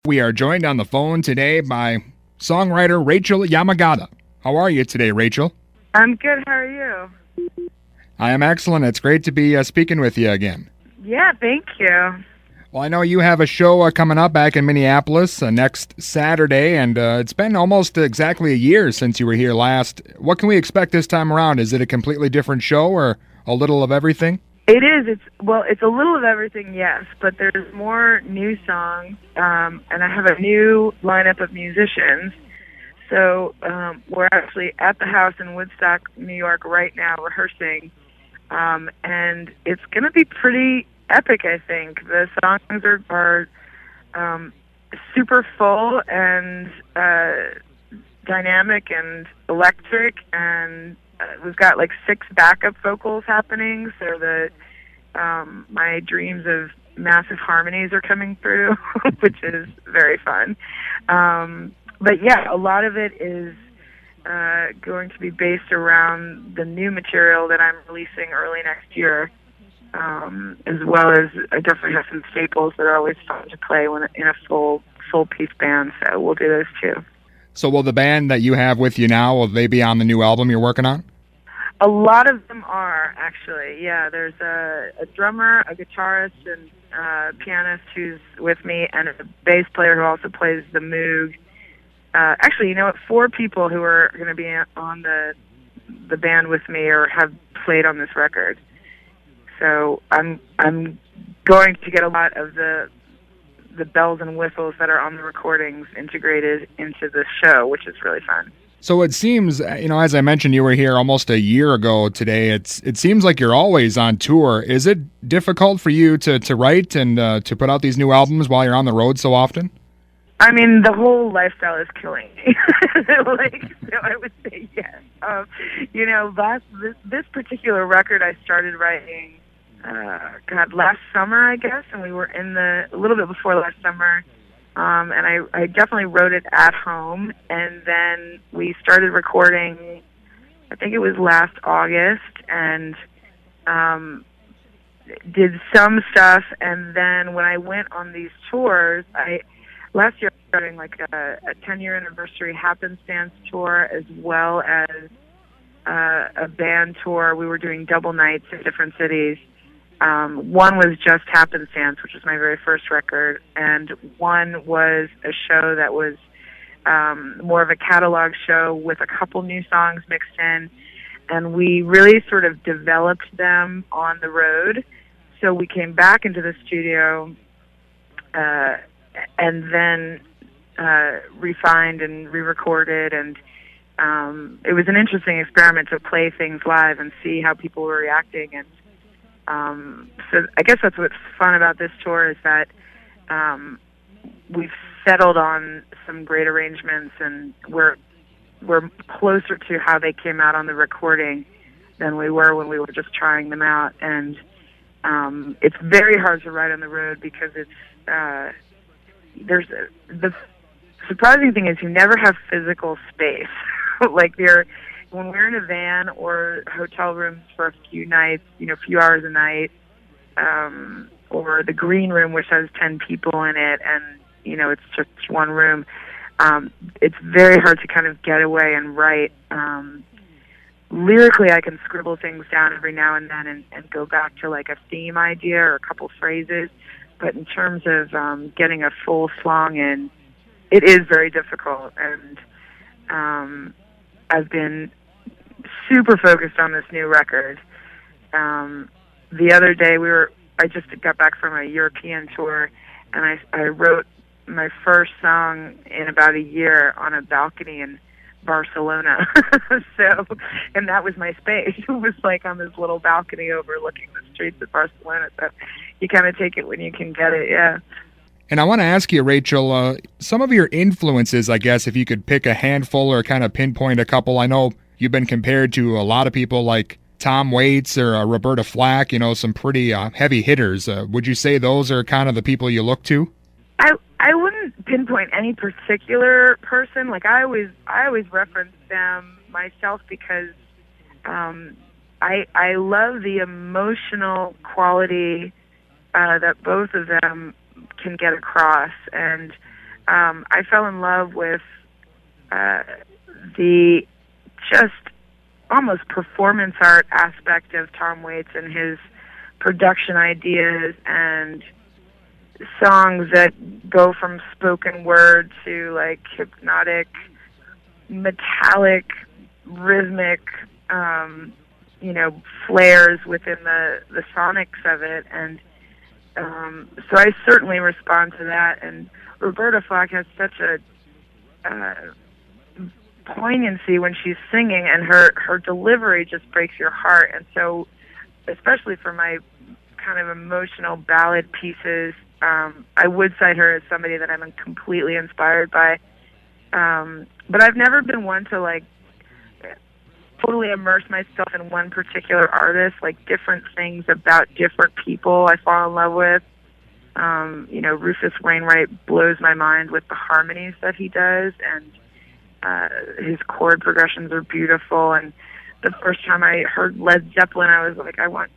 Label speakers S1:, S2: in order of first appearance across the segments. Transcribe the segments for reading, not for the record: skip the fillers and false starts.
S1: We are joined on the phone today by songwriter Rachael Yamagata. How are you today, Rachael?
S2: I'm good. How are you?
S1: I am excellent. It's great to be speaking with you again.
S2: Yeah, thank you.
S1: Well, I know you have a show coming up back in Minneapolis next Saturday, and it's been almost exactly a year since you were here last. What can we expect this time around? Is it a completely different show or a little of everything?
S2: It is. It's a little of everything, yes, but there's more new songs, and I have a new lineup of musicians. So we're actually at the house in Woodstock, New York, right now rehearsing, and it's going to be pretty epic. I think the songs are super full and dynamic and electric, and we've got like 6 backup vocals happening, so that my dreams of massive harmonies are coming through, which is very fun. But yeah, a lot of it is going to be based around the new material that I'm releasing early next year, as well as I definitely have some staples that are always fun to play when in a full piece band. So we'll do those too.
S1: So will the band that you have with you now, will they be on the new album you're working on?
S2: A lot of them are, actually. Yeah, there's a drummer, a guitarist, and a pianist who's with me, and a bass player who also plays the Moog. Actually, you know what? 4 people who are going to be on the band with me or have played on this record. So I'm going to get a lot of the bells and whistles that are on the recordings integrated into the show, which is really fun.
S1: So it seems, as I mentioned, you were here almost a year ago today. It seems like you're always on tour. Is it difficult for you to write and to put out these new albums while you're on the road so often?
S2: I mean, the whole lifestyle is killing me. So I would say yes. This particular record I started writing, last summer, I guess, and we were a little bit before last summer. And I definitely wrote it at home, and then we started recording, I think it was last August, and did some stuff, and then when I went on these tours, last year I was doing like a 10-year anniversary happenstance tour, as well as a band tour. We were doing double nights in different cities. One was just Happenstance, which was my very first record, and one was a show that was more of a catalog show with a couple new songs mixed in, and we really sort of developed them on the road. So we came back into the studio and then refined and re-recorded, and it was an interesting experiment to play things live and see how people were reacting. And so I guess that's what's fun about this tour, is that we've settled on some great arrangements, and we're closer to how they came out on the recording than we were when we were just trying them out. And it's very hard to write on the road because the surprising thing is you never have physical space. When we're in a van or hotel rooms for a few nights, a few hours a night, or the green room, which has 10 people in it, and, it's just one room, it's very hard to kind of get away and write. Lyrically, I can scribble things down every now and then and go back to like a theme idea or a couple phrases, but in terms of getting a full song in, it is very difficult, and I've been super focused on this new record. The other day I just got back from a European tour, and I wrote my first song in about a year on a balcony in Barcelona. And that was my space. It was like on this little balcony overlooking the streets of Barcelona. So you kind of take it when you can get it, yeah.
S1: And I want to ask you, Rachael, some of your influences, I guess, if you could pick a handful or kind of pinpoint a couple. I know you've been compared to a lot of people like Tom Waits or Roberta Flack, some pretty heavy hitters. Would you say those are kind of the people you look to?
S2: I wouldn't pinpoint any particular person. Like I always reference them myself because I love the emotional quality that both of them can get across, and I fell in love with the just almost performance art aspect of Tom Waits and his production ideas and songs that go from spoken word to like hypnotic, metallic, rhythmic, flares within the sonics of it. And so I certainly respond to that. And Roberta Flack has such a poignancy when she's singing, and her delivery just breaks your heart. And so, especially for my kind of emotional ballad pieces, I would cite her as somebody that I'm completely inspired by. But I've never been one to like totally immerse myself in one particular artist. Like different things about different people I fall in love with. Rufus Wainwright blows my mind with the harmonies that he does, and his chord progressions are beautiful. And the first time I heard Led Zeppelin, I was like, I want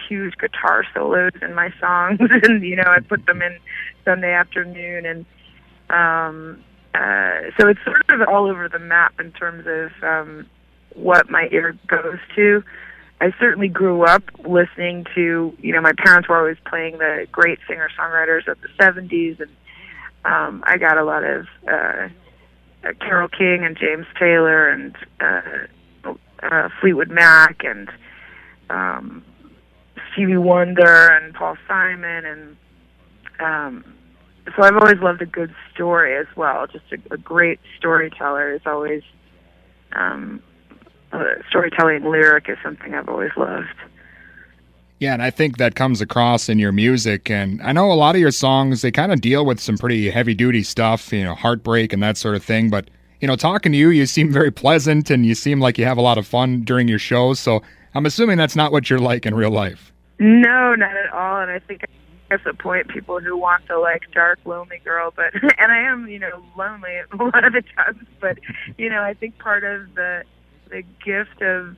S2: huge guitar solos in my songs. And, I put them in Sunday afternoon. And so it's sort of all over the map in terms of what my ear goes to. I certainly grew up listening to, my parents were always playing the great singer-songwriters of the 70s, and I got a lot of Carole King and James Taylor and Fleetwood Mac and Stevie Wonder and Paul Simon, and so I've always loved a good story as well. Just a great storyteller is always storytelling lyric is something I've always loved.
S1: Yeah, and I think that comes across in your music. And I know a lot of your songs, they kind of deal with some pretty heavy-duty stuff, heartbreak and that sort of thing. But, talking to you, you seem very pleasant and you seem like you have a lot of fun during your shows. So I'm assuming that's not what you're like in real life.
S2: No, not at all. And I think I disappoint people who want the, dark, lonely girl. But and I am, lonely a lot of the times. But, I think part of the gift of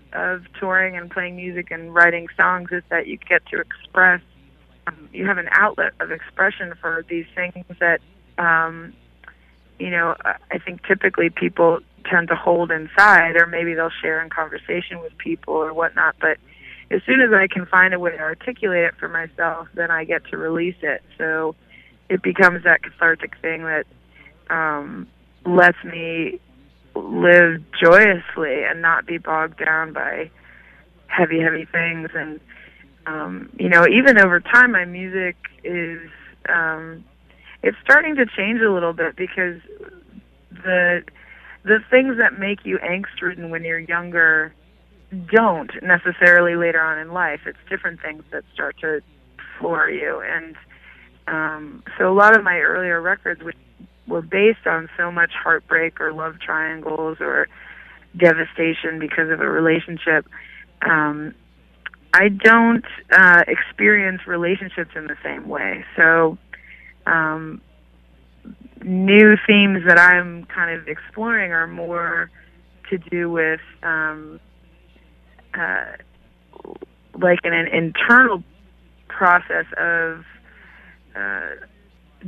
S2: touring and playing music and writing songs is that you get to express, you have an outlet of expression for these things that, I think typically people tend to hold inside, or maybe they'll share in conversation with people or whatnot. But as soon as I can find a way to articulate it for myself, then I get to release it. So it becomes that cathartic thing that lets me live joyously and not be bogged down by heavy things. And even over time, my music is it's starting to change a little bit, because the things that make you angst-ridden when you're younger don't necessarily later on in life. It's different things that start to floor you. And so a lot of my earlier records, which were based on so much heartbreak or love triangles or devastation because of a relationship, I don't experience relationships in the same way. So new themes that I'm kind of exploring are more to do with like an internal process of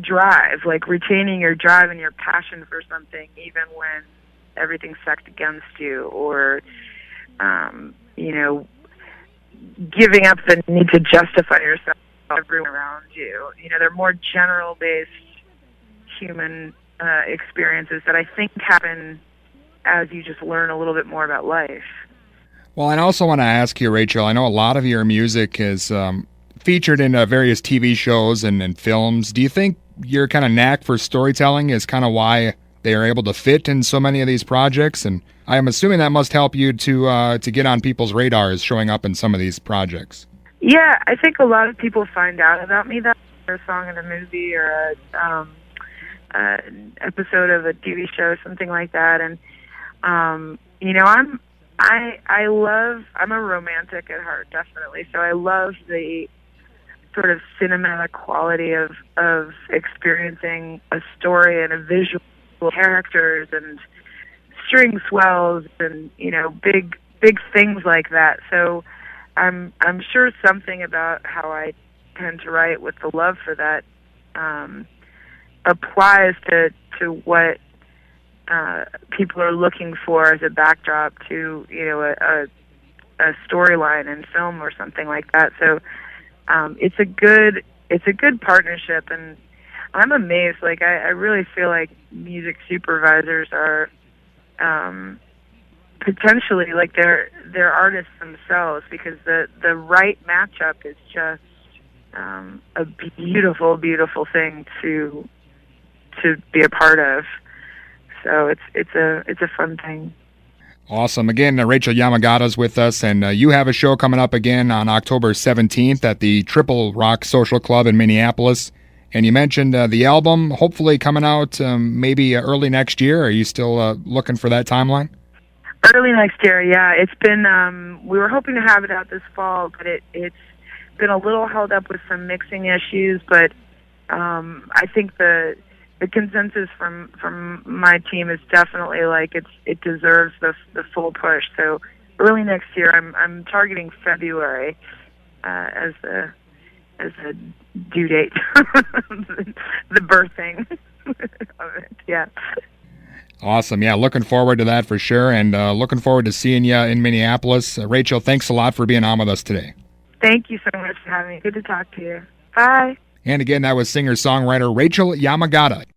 S2: drive, like retaining your drive and your passion for something even when everything's stacked against you, or giving up the need to justify yourself to everyone around you. They're more general based human experiences that I think happen as you just learn a little bit more about life.
S1: Well, I also want to ask you, Rachel, I know a lot of your music is featured in various TV shows and films. Do you think your kind of knack for storytelling is kind of why they are able to fit in so many of these projects? And I am assuming that must help you to get on people's radars showing up in some of these projects.
S2: Yeah, I think a lot of people find out about me that a song in a movie or an episode of a TV show, something like that. And I'm a romantic at heart, definitely. So I love the sort of cinematic quality of experiencing a story and a visual characters and string swells and big things like that. So I'm sure something about how I tend to write with the love for that applies to to what people are looking for as a backdrop to, a storyline in film or something like that. So it's a good partnership, and I'm amazed. Like I really feel like music supervisors are potentially like they're artists themselves, because the right matchup is just a beautiful, beautiful thing to be a part of. So it's a fun thing.
S1: Awesome. Again, Rachael Yamagata's with us, and you have a show coming up again on October 17th at the Triple Rock Social Club in Minneapolis. And you mentioned the album hopefully coming out maybe early next year. Are you still looking for that timeline?
S2: Early next year, yeah. It's been, we were hoping to have it out this fall, but it's been a little held up with some mixing issues, but I think the consensus from my team is definitely like it deserves the full push. So early next year, I'm targeting February as the due date, the birthing of it. Yeah.
S1: Awesome. Yeah, looking forward to that for sure, and looking forward to seeing you in Minneapolis. Rachael, thanks a lot for being on with us today.
S2: Thank you so much for having me. Good to talk to you. Bye.
S1: And again, that was singer-songwriter Rachael Yamagata.